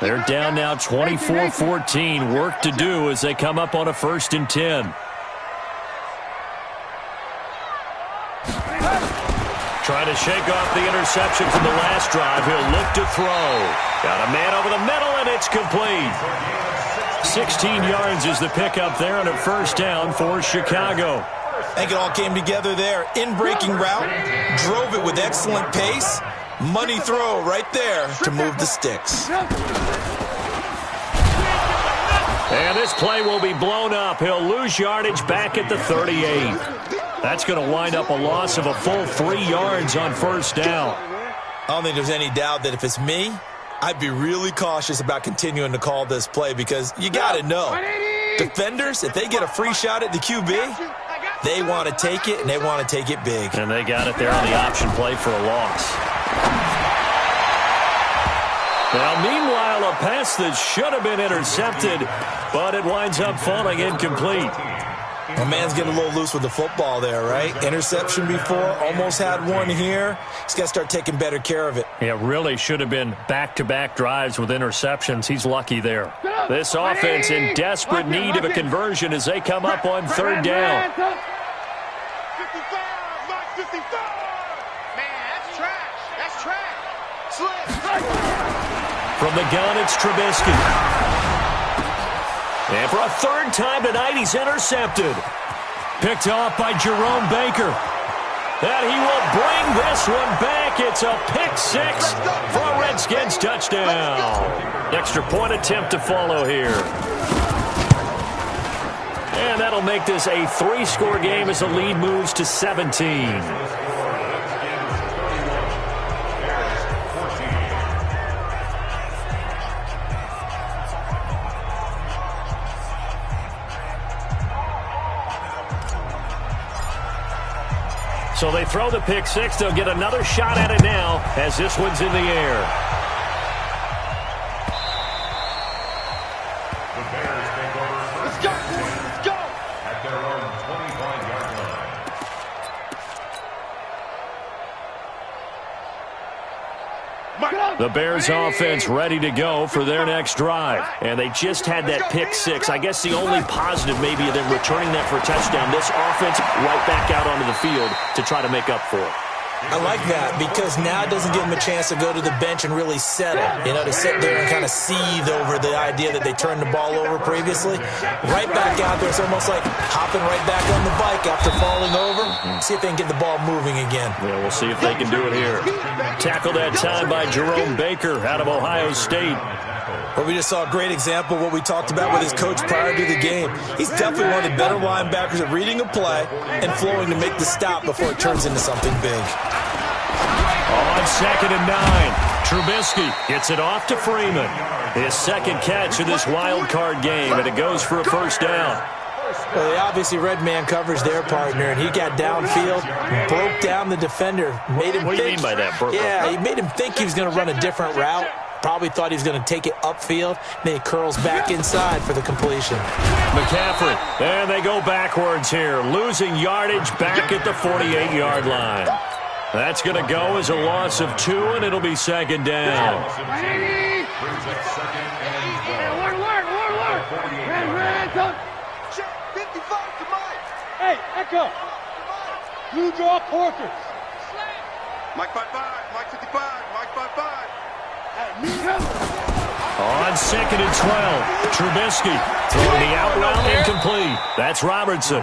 They're down now 24-14. Work to do as they come up on a 1st and 10. Trying to shake off the interception from the last drive. He'll look to throw. Got a man over the middle, and it's complete. 16 yards is the pickup there on a 1st down for Chicago. I think it all came together there. In-breaking route, drove it with excellent pace. Money throw right there to move the sticks. And this play will be blown up. He'll lose yardage back at the 38. That's going to wind up a loss of a full 3 yards on 1st down. I don't think there's any doubt that if it's me, I'd be really cautious about continuing to call this play because you got to know, defenders, if they get a free shot at the QB, they want to take it, and they want to take it big. And they got it there on the option play for a loss. Now, meanwhile, a pass that should have been intercepted, but it winds up falling incomplete. My man's getting a little loose with the football there, right? Interception before, almost had one here. He's got to start taking better care of it. Yeah, really should have been back-to-back drives with interceptions. He's lucky there. This offense in desperate need of a conversion as they come up on 3rd down. 55, Mike 55. Man, that's trash. That's trash. Slip. From the gun, it's Trubisky. And for a 3rd time tonight, he's intercepted. Picked off by Jerome Baker. And he will bring this one back. It's a pick 6 for a Redskins touchdown. Extra point attempt to follow here. And that'll make this a 3-score game as the lead moves to 17. So they throw the pick 6. They'll get another shot at it now as this one's in the air. The Bears take over. Let's go. Let's go. At their own 25-yard line. The Bears offense ready to go for their next drive. And they just had that pick 6. I guess the only positive maybe of them returning that for a touchdown. This offense right back out onto the field to try to make up for it. I like that because now it doesn't give them a chance to go to the bench and really settle, to sit there and kind of seethe over the idea that they turned the ball over previously. Right back out there, it's almost like hopping right back on the bike after falling over. See if they can get the ball moving again. Yeah, we'll see if they can do it here. Tackled that time by Jerome Baker out of Ohio State. Well, we just saw a great example of what we talked about with his coach prior to the game. He's definitely one of the better linebackers at reading a play and flowing to make the stop before it turns into something big. On 2nd and 9, Trubisky gets it off to Freeman. His 2nd catch of this wild card game, and it goes for a 1st down. Well, they obviously red man coverage their partner, and he got downfield, broke down the defender, made him What do you mean by that? He made him think he was going to run a different route. Probably thought he was going to take it upfield. Then he curls back inside for the completion. McCaffrey, and they go backwards here, losing yardage back at the 48-yard line. That's going to go as a loss of 2, and it'll be 2nd down. Hey, Echo. Blue draw quarters. Mike 55, Mike 55, Mike 55. On 2nd and 12, Trubisky throwing the out route incomplete. That's Robertson.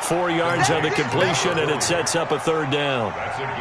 4 yards on the completion, and it sets up a 3rd down.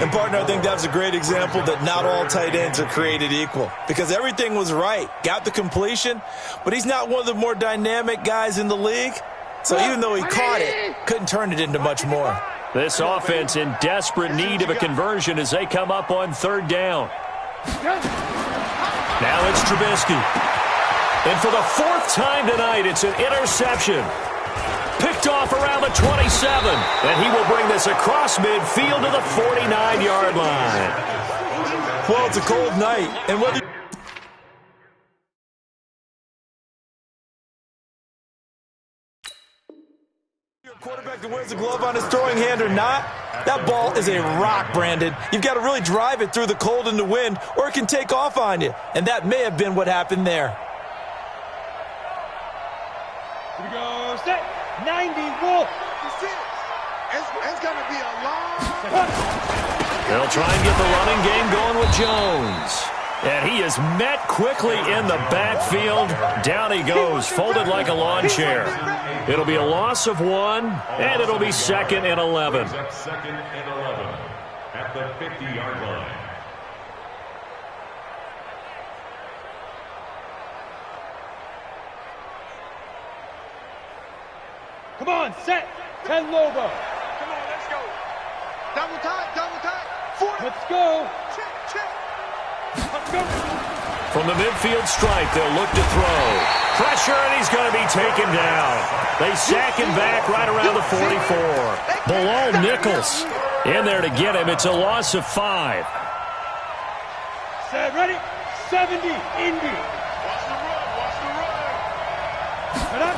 And, partner, I think that was a great example that not all tight ends are created equal because everything was right. Got the completion, but he's not one of the more dynamic guys in the league. So even though he caught it, couldn't turn it into much more. This offense in desperate need of a conversion as they come up on 3rd down. Now it's Trubisky. And for the 4th time tonight, it's an interception. Picked off around the 27. And he will bring this across midfield to the 49-yard line. Well, it's a cold night. And whether Quarterback that wears the glove on his throwing hand or not, that ball is a rock, Brandon. You've got to really drive it through the cold and the wind, or it can take off on you. And that may have been what happened there. Here we go, set, 90, roll. It's going to be a long... They'll try and get the running game going with Jones. And he is met quickly in the backfield. Down he goes, folded like a lawn chair. It'll be a loss of 1, and it'll be 2nd and 11. Second and 11 at the 50-yard line. Come on, set, 10 Lobo. Come on, let's go. Double time. 40. Let's go. Check. Let's go. From the midfield stripe, they'll look to throw. Pressure, and he's going to be taken down. They sack him back right around the 44. Below Nichols in there to get him. It's a loss of 5. Set, ready, 70, Indy. Watch the run. Set up.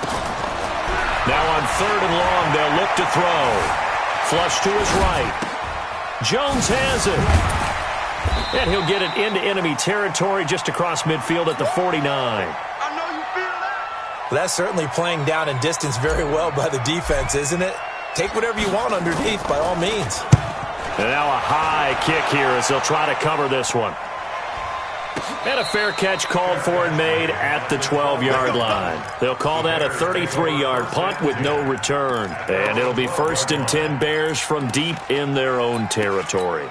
Now on 3rd and long, they'll look to throw. Flush to his right. Jones has it. And he'll get it into enemy territory just across midfield at the 49. I know you feel that. That's certainly playing down and distance very well by the defense, isn't it? Take whatever you want underneath, by all means. And now a high kick here as they'll try to cover this one. And a fair catch called for and made at the 12-yard line. They'll call that a 33-yard punt with no return. And it'll be 1st and 10 Bears from deep in their own territory.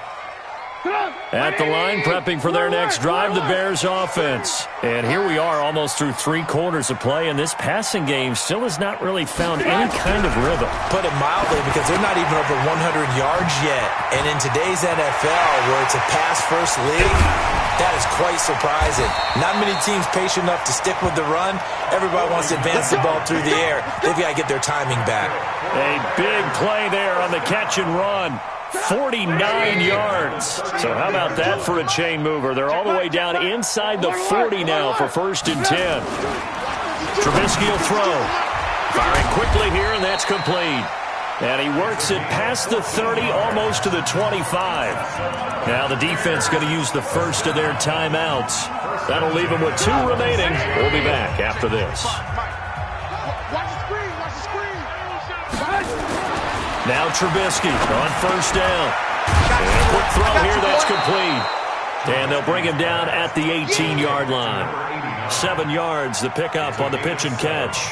At the line, prepping for their next drive, the Bears offense. And here we are almost through 3 quarters of play, and this passing game still has not really found any kind of rhythm. Put it mildly, because they're not even over 100 yards yet. And in today's NFL, where it's a pass-first league, that is quite surprising. Not many teams patient enough to stick with the run. Everybody wants to advance the ball through the air. They've got to get their timing back. A big play there on the catch and run. 49 yards. So how about that for a chain mover? They're all the way down inside the 40 now for 1st and 10. Trubisky will throw. Firing quickly here, and that's complete. And he works it past the 30, almost to the 25. Now the defense going to use the first of their timeouts. That'll leave them with 2 remaining. We'll be back after this. Watch the screen. Now Trubisky on 1st down. And a quick throw here, that's complete. And they'll bring him down at the 18-yard line. 7 yards, the pickup on the pitch and catch.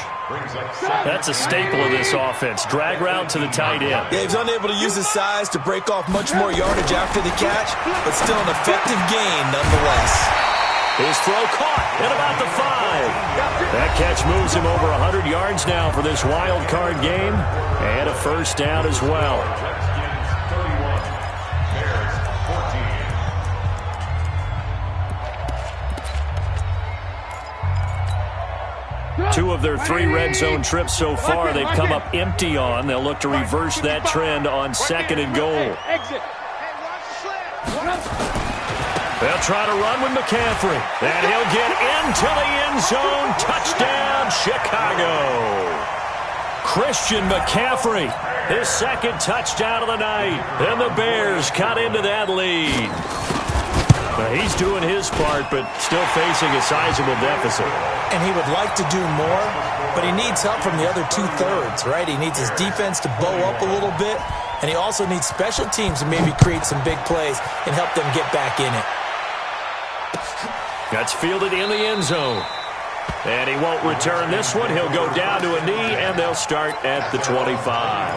That's a staple of this offense. Drag route to the tight end. Yeah, he's unable to use his size to break off much more yardage after the catch, but still an effective gain nonetheless. His throw caught at about the 5. That catch moves him over 100 yards now for this wild card game. And a 1st down as well. Two of their 3 red zone trips so far, they've come up empty on. They'll look to reverse that trend on 2nd and goal. Exit. They'll try to run with McCaffrey. And he'll get into the end zone. Touchdown, Chicago. Christian McCaffrey, his 2nd touchdown of the night. And the Bears cut into that lead. Now, he's doing his part, but still facing a sizable deficit. And he would like to do more, but he needs help from the other 2/3, right? He needs his defense to bow up a little bit, and he also needs special teams to maybe create some big plays and help them get back in it. That's fielded in the end zone. And he won't return this one. He'll go down to a knee, and they'll start at the 25.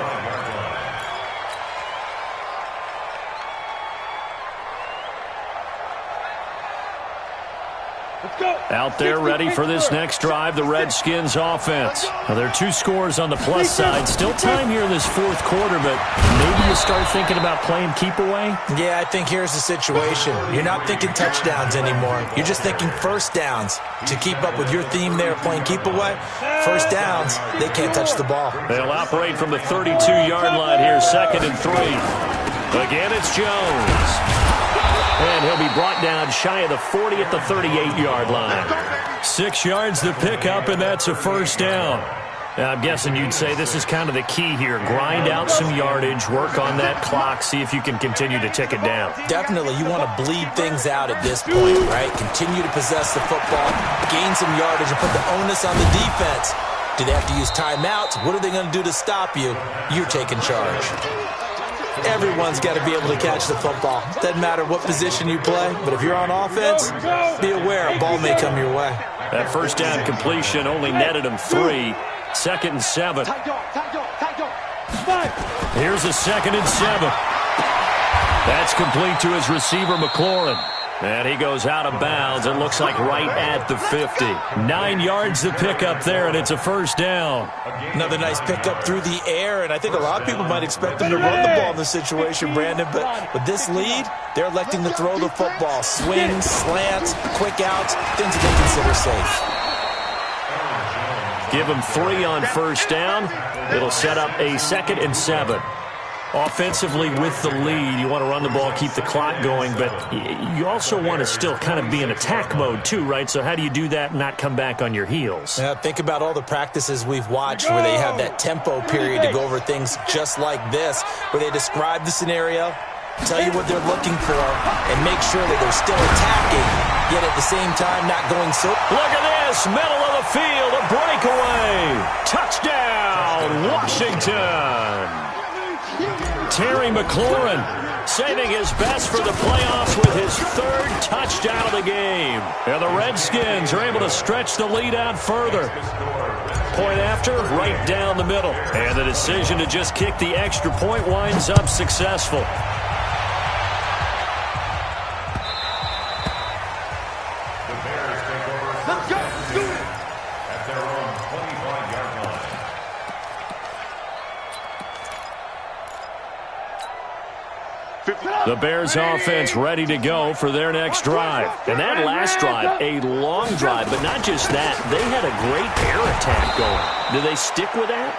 Out there ready for this next drive, the Redskins offense. Now, there are 2 scores on the plus side. Still time here in this 4th quarter, but maybe you start thinking about playing keep away? Yeah, I think here's the situation. You're not thinking touchdowns anymore. You're just thinking 1st downs. To keep up with your theme there, playing keep away, 1st downs, they can't touch the ball. They'll operate from the 32-yard line here, 2nd and 3. Again, it's Jones. And he'll be brought down shy of the 40 at the 38-yard line. 6 yards to pick up, and that's a 1st down. I'm guessing you'd say this is kind of the key here. Grind out some yardage, work on that clock, see if you can continue to tick it down. Definitely, you want to bleed things out at this point, right? Continue to possess the football, gain some yardage, and put the onus on the defense. Do they have to use timeouts? What are they going to do to stop you? You're taking charge. Everyone's got to be able to catch the football. Doesn't matter what position you play, but if you're on offense, be aware a ball may come your way. That first down completion only netted him 3. 2nd and 7. Here's a 2nd and 7. That's complete to his receiver, McLaurin. And he goes out of bounds. It looks like right at the 50. 9 yards to pick up there, and it's a first down. Another nice pickup through the air, and I think a lot of people might expect them to run the ball in this situation, Brandon. But with this lead, they're electing to throw the football. Swings, slants, quick outs, things that they consider safe. Give him 3 on first down. It'll set up a 2nd and 7. Offensively with the lead, you want to run the ball, keep the clock going, but you also want to still kind of be in attack mode too, right? So how do you do that and not come back on your heels? Yeah, think about all the practices we've watched where they have that tempo period to go over things just like this, where they describe the scenario, tell you what they're looking for, and make sure that they're still attacking, yet at the same time not going so... Look at this, middle of the field, a breakaway. Touchdown, Washington. Terry McLaurin saving his best for the playoffs with his 3rd touchdown of the game. And the Redskins are able to stretch the lead out further. Point after, right down the middle. And the decision to just kick the extra point winds up successful. Let's go. Do it. At their own 25-yard line. The Bears offense ready to go for their next drive. And that last drive, a long drive, but not just that. They had a great air attack going. Do they stick with that?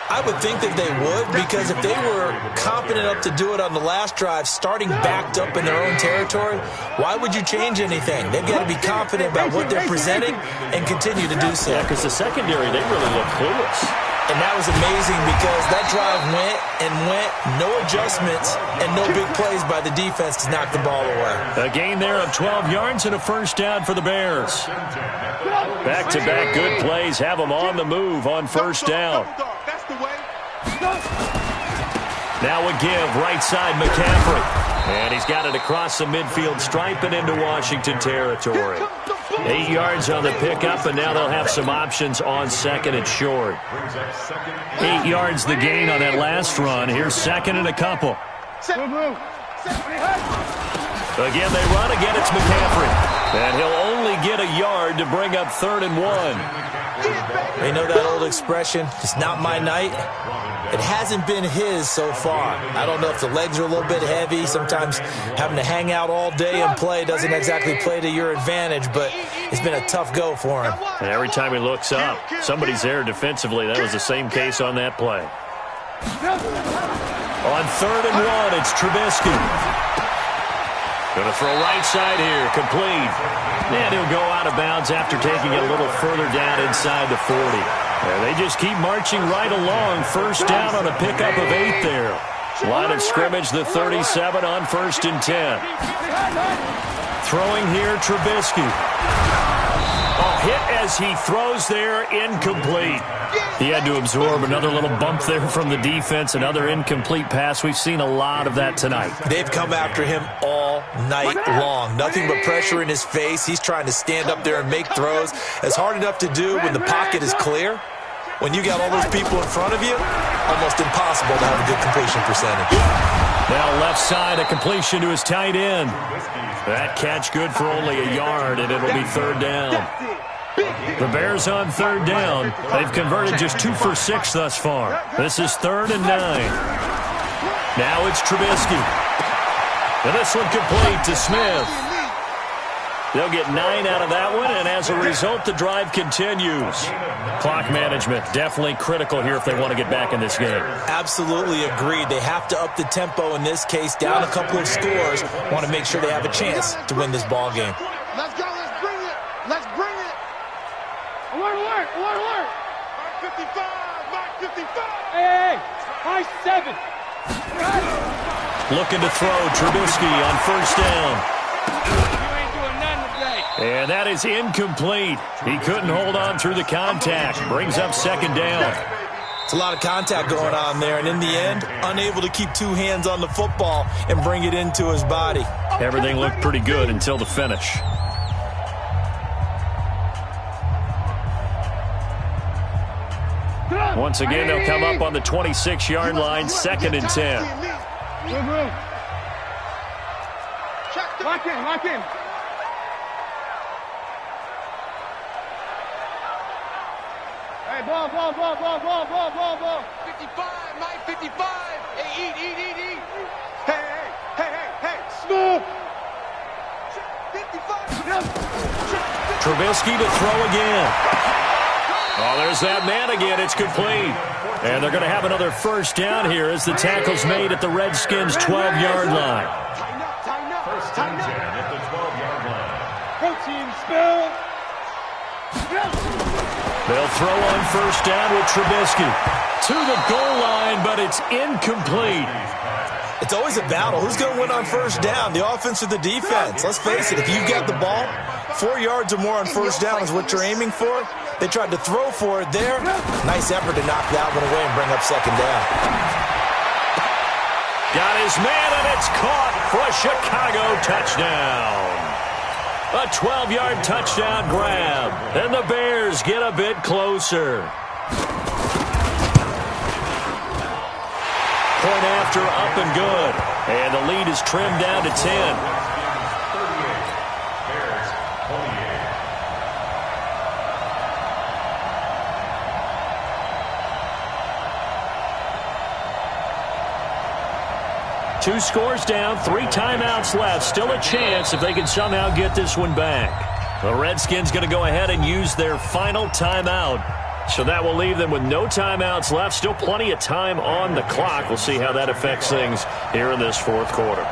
I would think that they would, because if they were confident enough to do it on the last drive, starting backed up in their own territory, why would you change anything? They've got to be confident about what they're presenting and continue to do so. Yeah, because the secondary, they really look clueless. And that was amazing because that drive went and went, no adjustments, and no big plays by the defense to knock the ball away. A gain there of 12 yards and a first down for the Bears. Back-to-back good plays have them on the move on first down. That's the way. Now a give, right side McCaffrey. And he's got it across the midfield stripe and into Washington territory. 8 yards on the pickup, and now they'll have some options on 2nd and short. 8 yards the gain on that last run. Here's 2nd and a couple. Again, they run. Again, it's McCaffrey. And he'll only get a yard to bring up 3rd and 1. You know that old expression, it's not my night? It hasn't been his so far. I don't know if the legs are a little bit heavy. Sometimes having to hang out all day and play doesn't exactly play to your advantage, but it's been a tough go for him. And every time he looks up, somebody's there defensively. That was the same case on that play. On 3rd and 1, it's Trubisky. Going to throw right side here, complete. And he'll go out of bounds after taking it a little further down inside the 40. And they just keep marching right along. First down on a pickup of 8 there. Line of scrimmage, the 37 on 1st and 10. Throwing here, Trubisky. A hit as he throws there, incomplete. He had to absorb another little bump there from the defense, another incomplete pass. We've seen a lot of that tonight. They've come after him all night long. Nothing but pressure in his face. He's trying to stand up there and make throws. It's hard enough to do when the pocket is clear. When you got all those people in front of you, almost impossible to have a good completion percentage. Now left side, a completion to his tight end. That catch good for only a yard, and it'll be 3rd down. The Bears on 3rd down. They've converted just 2 for 6 thus far. This is 3rd and 9. Now it's Trubisky. And this one complete to Smith. They'll get 9 out of that one, and as a result, the drive continues. Clock management, definitely critical here if they want to get back in this game. Absolutely agreed. They have to up the tempo in this case, down a couple of scores. Want to make sure they have a chance to win this ball game. Let's go. Let's bring it. Let's bring it. Alert, alert, alert, alert. 55, Mike 55. Hey, high 7. Looking to throw. Trubisky on first down. You ain't doing nothing today. And that is incomplete. He couldn't hold on through the contact. Brings up second down. It's a lot of contact going on there, and in the end, unable to keep two hands on the football and bring it into his body. Everything looked pretty good until the finish. Once again, they'll come up on the 26-yard line, 2nd and 10. Lock in, lock in. Hey, ball. 55, Mike 55. Hey, eat. Hey. Smooth. 55. Trubisky to throw again. Oh, there's that man again. It's complete. And they're going to have another first down here as the tackle's made at the Redskins' 12-yard line. First and 10 at the 12-yard line. Protein spill. They'll throw on first down with Trubisky to the goal line, but it's incomplete. It's always a battle. Who's going to win on first down, the offense or the defense? Let's face it, if you've got the ball, 4 yards or more on first down is what you're aiming for. They tried to throw for it there. Nice effort to knock that one away and bring up second down. Got his man, and it's caught for a Chicago touchdown. A 12-yard touchdown grab, and the Bears get a bit closer. Point after, up and good. And the lead is trimmed down to 10. 38. Bears, 28. Two scores down, 3 timeouts left. Still a chance if they can somehow get this one back. The Redskins going to go ahead and use their final timeout. So that will leave them with no timeouts left. Still plenty of time on the clock. We'll see how that affects things here in this fourth quarter.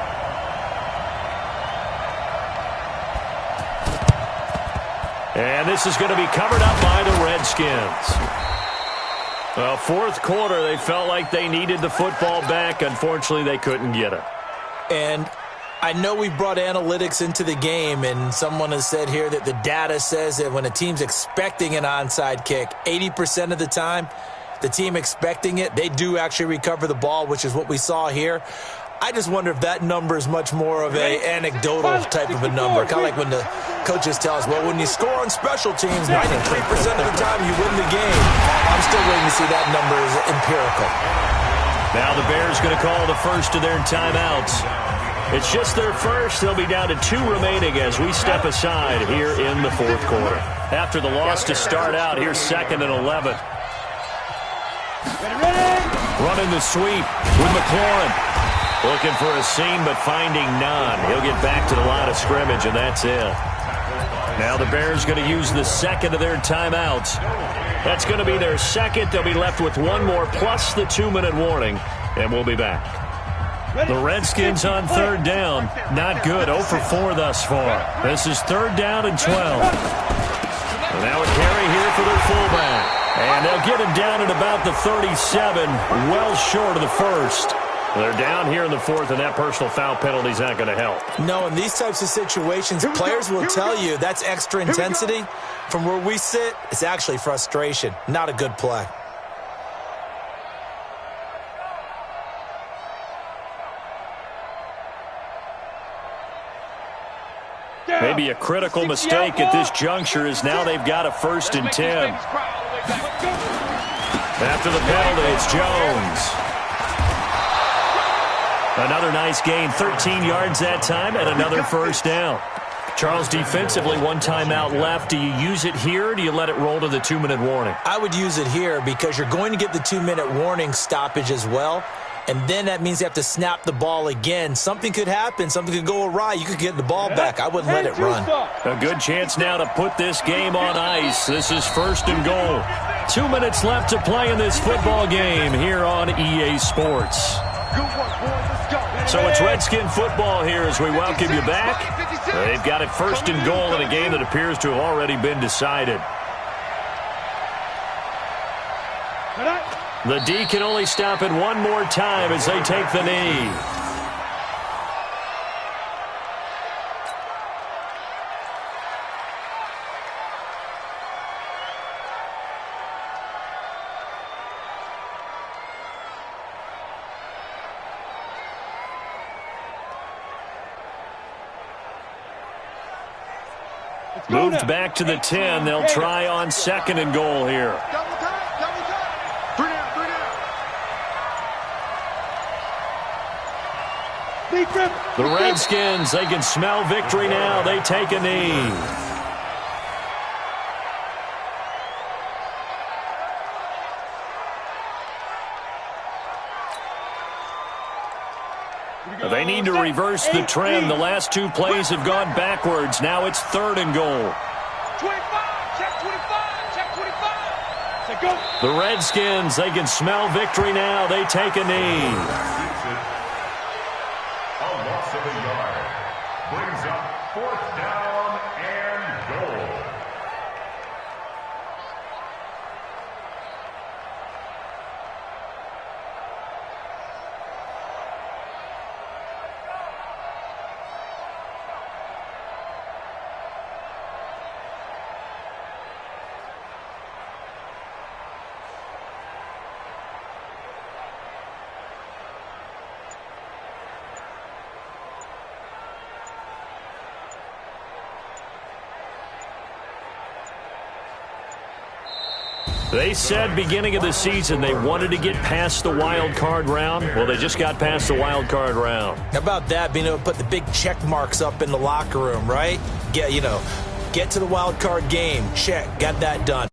And this is going to be covered up by the Redskins. Well, fourth quarter, they felt like they needed the football back. Unfortunately, they couldn't get it. And I know we brought analytics into the game, and someone has said here that the data says that when a team's expecting an onside kick, 80% of the time, the team expecting it, they do actually recover the ball, which is what we saw here. I just wonder if that number is much more of an anecdotal type of a number, kind of like when the coaches tell us, well, when you score on special teams, 93% of the time you win the game. I'm still waiting to see that number is empirical. Now the Bears going to call the first of their timeouts. It's just their first. They'll be down to 2 remaining as we step aside here in the fourth quarter. After the loss to start out, here's 2nd and 11. Running the sweep with McLaurin. Looking for a seam, but finding none. He'll get back to the line of scrimmage, and that's it. Now the Bears going to use the second of their timeouts. That's going to be their second. They'll be left with 1 more, plus the 2-minute warning, and we'll be back. The Redskins on third down. Not good. 0 for 4 thus far. This is 3rd down and 12. And now a carry here for their fullback. And they'll get him down at about the 37, well short of the first. They're down here in the 4th, and that personal foul penalty is not going to help. No, in these types of situations, players will tell you that's extra intensity. From where we sit, it's actually frustration. Not a good play. Maybe a critical mistake at this juncture is now they've got a 1st and 10. After the penalty, it's Jones. Another nice gain, 13 yards that time, and another first down. Charles, defensively, 1 timeout left. Do you use it here, or do you let it roll to the 2-minute warning? I would use it here because you're going to get the 2-minute warning stoppage as well. And then that means you have to snap the ball again. Something could happen. Something could go awry. You could get the ball back. I wouldn't let it run. A good chance now to put this game on ice. This is 1st and goal. 2 minutes left to play in this football game here on EA Sports. So it's Redskin football here as we welcome you back. They've got it 1st and goal in a game that appears to have already been decided. The D can only stop it one more time as they take the knee. Moved back to the 10. They'll try on 2nd and goal here. Double tight, double tight. 3 down, 3 down. The Redskins, they can smell victory now. They take a knee. They need to reverse the trend. The last 2 plays have gone backwards. Now it's 3rd and goal. 25, check 25, check 25. Check go. The Redskins, they can smell victory now. They take a knee. A loss of a yard. Brings up 4th down and goal. They said beginning of the season they wanted to get past the wild card round. Well, they just got past the wild card round. How about that, being able to put the big check marks up in the locker room, right? Get to the wild card game. Check. Got that done.